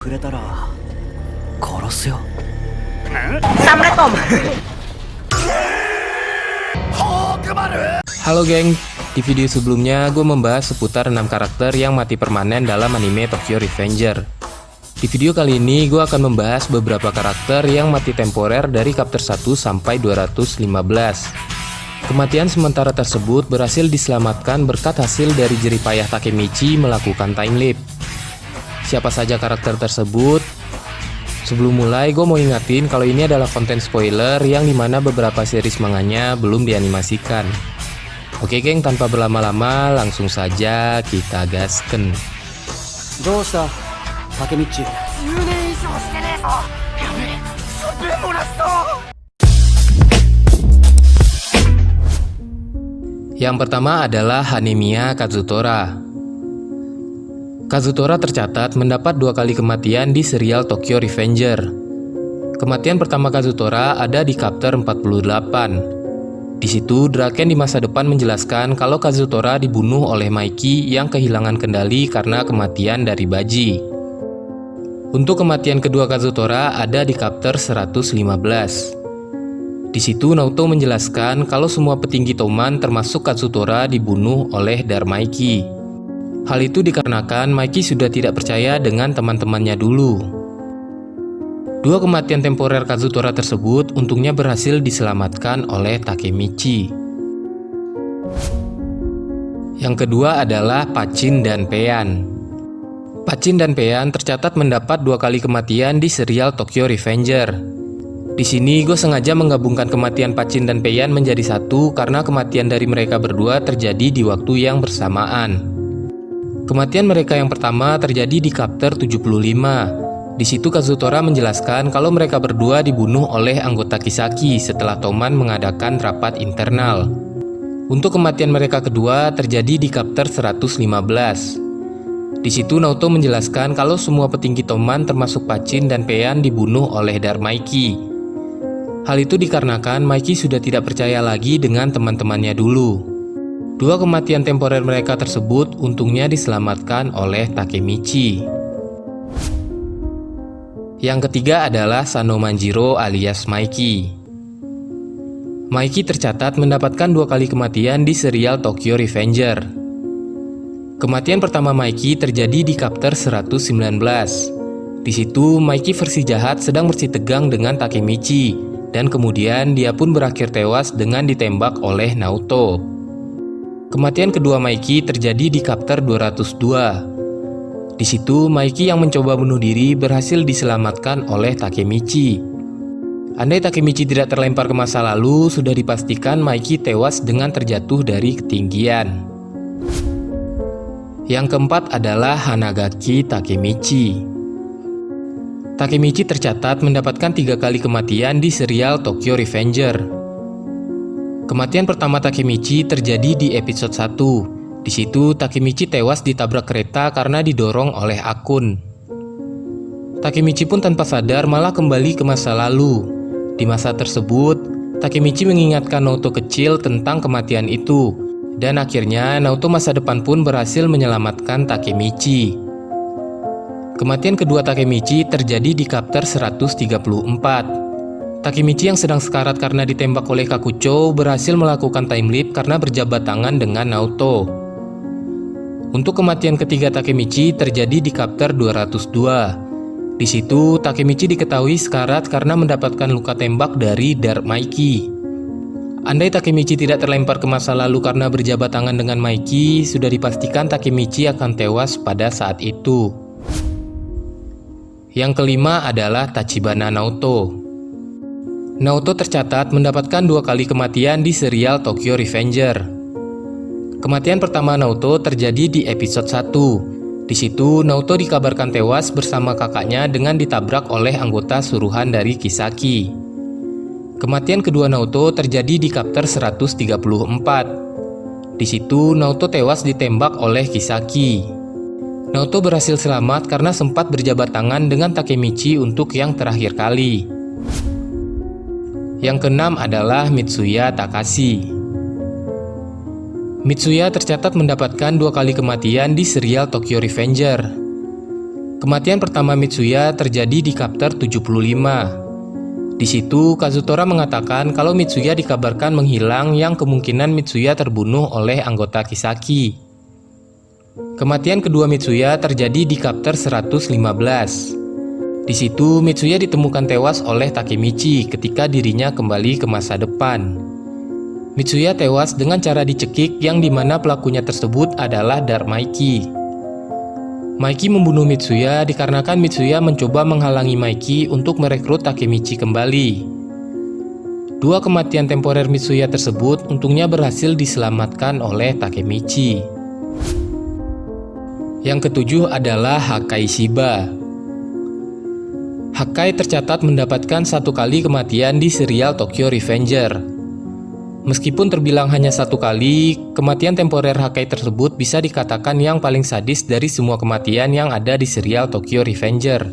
くれたら殺すよ。 Assalamualaikum. Halo geng, di video sebelumnya gue membahas seputar 6 karakter yang mati permanen dalam anime Tokyo Revenger. Di video kali ini gue akan membahas beberapa karakter yang mati temporer dari chapter 1 sampai 215. Kematian sementara tersebut berhasil diselamatkan berkat hasil dari jeripayah Takemichi melakukan time leap. Siapa saja karakter tersebut? Sebelum mulai, gue mau ingatin kalau ini adalah konten spoiler yang dimana beberapa series manganya belum dianimasikan. Oke geng, tanpa berlama-lama, langsung saja kita gasken. どうしたタケミッチ。 Yang pertama adalah Hanemiya Kazutora. Kazutora tercatat mendapat 2 kali kematian di serial Tokyo Revenger. Kematian pertama Kazutora ada di chapter 48. Di situ, Draken di masa depan menjelaskan kalau Kazutora dibunuh oleh Maiki yang kehilangan kendali karena kematian dari Baji. Untuk kematian kedua Kazutora ada di chapter 115. Di situ Naoto menjelaskan kalau semua petinggi Toman termasuk Kazutora dibunuh oleh Darmaiki. Hal itu dikarenakan Maiki sudah tidak percaya dengan teman-temannya dulu. 2 kematian temporer Kazutora tersebut untungnya berhasil diselamatkan oleh Takemichi. Yang kedua adalah Pachin dan Peian. Pachin dan Peian tercatat mendapat 2 kali kematian di serial Tokyo Revenger. Di sini gue sengaja menggabungkan kematian Pachin dan Peian menjadi satu karena kematian dari mereka berdua terjadi di waktu yang bersamaan. Kematian mereka yang pertama terjadi di chapter 75. Di situ Kazutora menjelaskan kalau mereka berdua dibunuh oleh anggota Kisaki setelah Toman mengadakan rapat internal. Untuk kematian mereka kedua terjadi di chapter 115. Di situ Naoto menjelaskan kalau semua petinggi Toman termasuk Pachin dan Peian dibunuh oleh Darmaiki. Hal itu dikarenakan Maiki sudah tidak percaya lagi dengan teman-temannya dulu. 2 kematian temporer mereka tersebut untungnya diselamatkan oleh Takemichi. Yang ketiga adalah Sano Manjiro alias Maiki. Maiki tercatat mendapatkan 2 kali kematian di serial Tokyo Revenger. Kematian pertama Maiki terjadi di chapter 119. Di situ Maiki versi jahat sedang bersitegang dengan Takemichi dan kemudian dia pun berakhir tewas dengan ditembak oleh Naoto. Kematian kedua Maiki terjadi di chapter 202. Di situ Maiki yang mencoba bunuh diri berhasil diselamatkan oleh Takemichi. Andai Takemichi tidak terlempar ke masa lalu, sudah dipastikan Maiki tewas dengan terjatuh dari ketinggian. Yang keempat adalah Hanagaki Takemichi. Takemichi tercatat mendapatkan 3 kali kematian di serial Tokyo Revenger. Kematian pertama Takemichi terjadi di episode 1. Di situ Takemichi tewas ditabrak kereta karena didorong oleh Akun. Takemichi pun tanpa sadar malah kembali ke masa lalu. Di masa tersebut, Takemichi mengingatkan Naoto kecil tentang kematian itu. Dan akhirnya Naoto masa depan pun berhasil menyelamatkan Takemichi. Kematian kedua Takemichi terjadi di chapter 134. Takemichi yang sedang sekarat karena ditembak oleh Kakucho berhasil melakukan time leap karena berjabat tangan dengan Naoto. Untuk kematian ketiga Takemichi terjadi di chapter 202. Di situ Takemichi diketahui sekarat karena mendapatkan luka tembak dari Darmaiki. Andai Takemichi tidak terlempar ke masa lalu karena berjabat tangan dengan Maiki, sudah dipastikan Takemichi akan tewas pada saat itu. Yang kelima adalah Tachibana Naoto. Naoto tercatat mendapatkan 2 kali kematian di serial Tokyo Revenger. Kematian pertama Naoto terjadi di episode 1. Di situ Naoto dikabarkan tewas bersama kakaknya dengan ditabrak oleh anggota suruhan dari Kisaki. Kematian kedua Naoto terjadi di chapter 134. Di situ Naoto tewas ditembak oleh Kisaki. Naoto berhasil selamat karena sempat berjabat tangan dengan Takemichi untuk yang terakhir kali. Yang keenam adalah Mitsuya Takashi. Mitsuya tercatat mendapatkan 2 kali kematian di serial Tokyo Revenger. Kematian pertama Mitsuya terjadi di Chapter 75. Di situ, Kazutora mengatakan kalau Mitsuya dikabarkan menghilang yang kemungkinan Mitsuya terbunuh oleh anggota Kisaki. Kematian kedua Mitsuya terjadi di Chapter 115. Di situ, Mitsuya ditemukan tewas oleh Takemichi ketika dirinya kembali ke masa depan. Mitsuya tewas dengan cara dicekik yang dimana pelakunya tersebut adalah Dark Maiki. Maiki membunuh Mitsuya dikarenakan Mitsuya mencoba menghalangi Maiki untuk merekrut Takemichi kembali. Dua kematian temporer Mitsuya tersebut untungnya berhasil diselamatkan oleh Takemichi. Yang ketujuh adalah Hakai Shiba. Hakai tercatat mendapatkan 1 kali kematian di serial Tokyo Revenger. Meskipun terbilang hanya 1 kali, kematian temporer Hakai tersebut bisa dikatakan yang paling sadis dari semua kematian yang ada di serial Tokyo Revenger.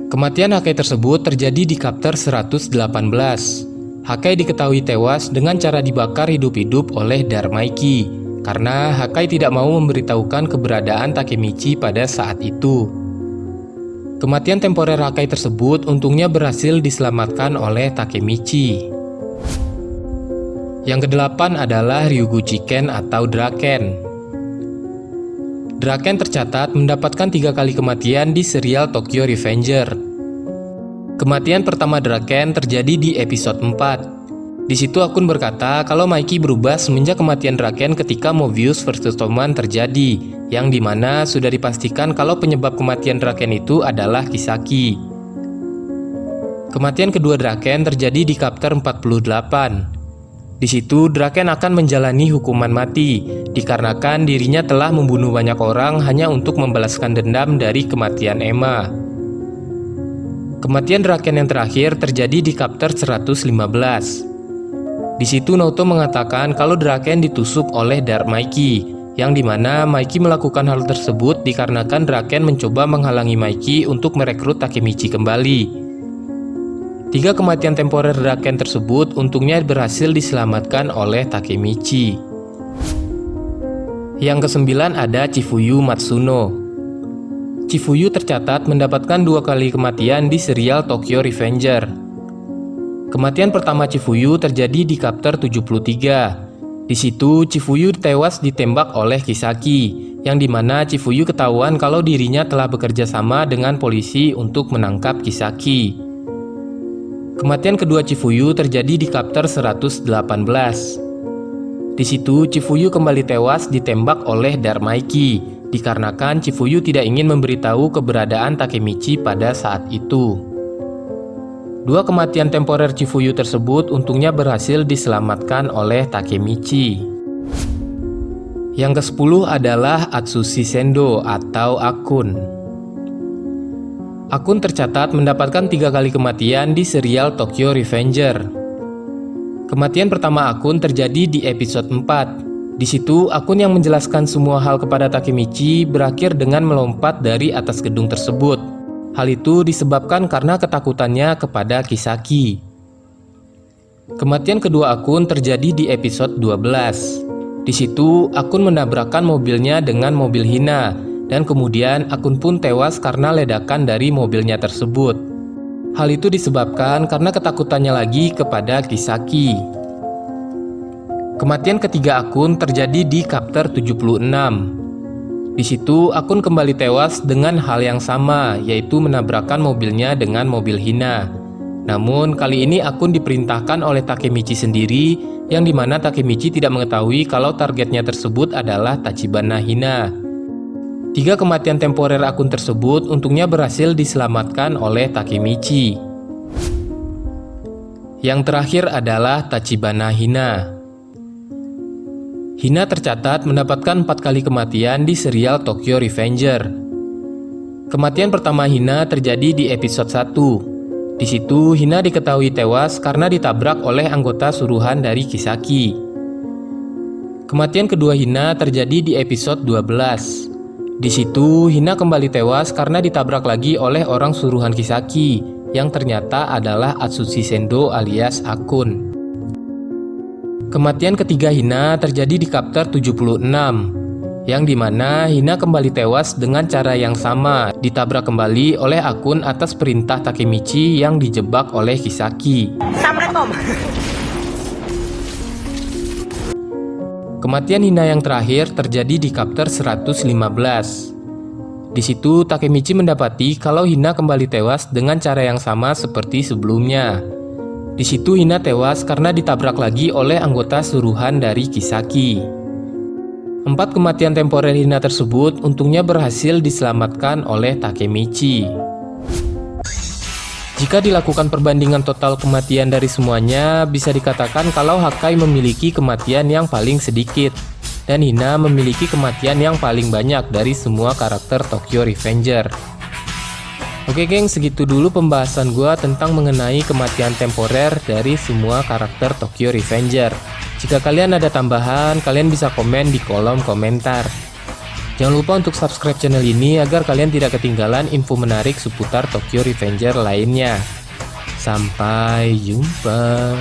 Kematian Hakai tersebut terjadi di Chapter 118. Hakai diketahui tewas dengan cara dibakar hidup-hidup oleh Dark Maiki, karena Hakai tidak mau memberitahukan keberadaan Takemichi pada saat itu. Kematian temporer Hakai tersebut untungnya berhasil diselamatkan oleh Takemichi. Yang kedelapan adalah Ryuguchi Ken atau Draken. Draken tercatat mendapatkan 3 kali kematian di serial Tokyo Revenger. Kematian pertama Draken terjadi di episode 4. Di situ akun berkata kalau Maiki berubah semenjak kematian Draken ketika Mobius vs Toman terjadi, yang dimana sudah dipastikan kalau penyebab kematian Draken itu adalah Kisaki. Kematian kedua Draken terjadi di Chapter 48. Di situ, Draken akan menjalani hukuman mati, dikarenakan dirinya telah membunuh banyak orang hanya untuk membalaskan dendam dari kematian Emma. Kematian Draken yang terakhir terjadi di Chapter 115. Di situ Naoto mengatakan kalau Draken ditusuk oleh Dark Maiki, yang dimana Maiki melakukan hal tersebut dikarenakan Draken mencoba menghalangi Maiki untuk merekrut Takemichi kembali. 3 kematian temporer Draken tersebut untungnya berhasil diselamatkan oleh Takemichi. Yang kesembilan ada Chifuyu Matsuno. Chifuyu tercatat mendapatkan 2 kali kematian di serial Tokyo Revenger. Kematian pertama Chifuyu terjadi di Chapter 73. Di situ Chifuyu tewas ditembak oleh Kisaki, yang dimana Chifuyu ketahuan kalau dirinya telah bekerja sama dengan polisi untuk menangkap Kisaki. Kematian kedua Chifuyu terjadi di Chapter 118. Di situ Chifuyu kembali tewas ditembak oleh Dark Maiki, dikarenakan Chifuyu tidak ingin memberitahu keberadaan Takemichi pada saat itu. 2 kematian temporer Chifuyu tersebut untungnya berhasil diselamatkan oleh Takemichi. Yang ke-10 adalah Atsushi Sendo atau Akun. Akun tercatat mendapatkan 3 kali kematian di serial Tokyo Revenger. Kematian pertama Akun terjadi di episode 4. Di situ, Akun yang menjelaskan semua hal kepada Takemichi berakhir dengan melompat dari atas gedung tersebut. Hal itu disebabkan karena ketakutannya kepada Kisaki. Kematian kedua Akun terjadi di episode 12. Di situ, Akun menabrakkan mobilnya dengan mobil Hina, dan kemudian Akun pun tewas karena ledakan dari mobilnya tersebut. Hal itu disebabkan karena ketakutannya lagi kepada Kisaki. Kematian ketiga Akun terjadi di Chapter 76. Di situ Akun kembali tewas dengan hal yang sama, yaitu menabrakkan mobilnya dengan mobil Hina. Namun kali ini Akun diperintahkan oleh Takemichi sendiri, yang dimana Takemichi tidak mengetahui kalau targetnya tersebut adalah Tachibana Hina. 3 kematian temporer Akun tersebut untungnya berhasil diselamatkan oleh Takemichi. Yang terakhir adalah Tachibana Hina. Hina tercatat mendapatkan 4 kali kematian di serial Tokyo Revenger. Kematian pertama Hina terjadi di episode 1. Di situ Hina diketahui tewas karena ditabrak oleh anggota suruhan dari Kisaki. Kematian kedua Hina terjadi di episode 12. Di situ, Hina kembali tewas karena ditabrak lagi oleh orang suruhan Kisaki, yang ternyata adalah Atsushi Sendo alias Akun. Kematian ketiga Hina terjadi di Chapter 76. yang dimana Hina kembali tewas dengan cara yang sama, ditabrak kembali oleh akun atas perintah Takemichi yang dijebak oleh Kisaki. Assalamualaikum. Kematian Hina yang terakhir terjadi di chapter 115. Di situ Takemichi mendapati kalau Hina kembali tewas dengan cara yang sama seperti sebelumnya. Di situ Hina tewas karena ditabrak lagi oleh anggota suruhan dari Kisaki. 4 kematian temporer Hina tersebut untungnya berhasil diselamatkan oleh Takemichi. Jika dilakukan perbandingan total kematian dari semuanya, bisa dikatakan kalau Hakai memiliki kematian yang paling sedikit, dan Hina memiliki kematian yang paling banyak dari semua karakter Tokyo Revenger. Oke geng, segitu dulu pembahasan gua tentang mengenai kematian temporer dari semua karakter Tokyo Revenger. Jika kalian ada tambahan, kalian bisa komen di kolom komentar. Jangan lupa untuk subscribe channel ini agar kalian tidak ketinggalan info menarik seputar Tokyo Revenger lainnya. Sampai jumpa.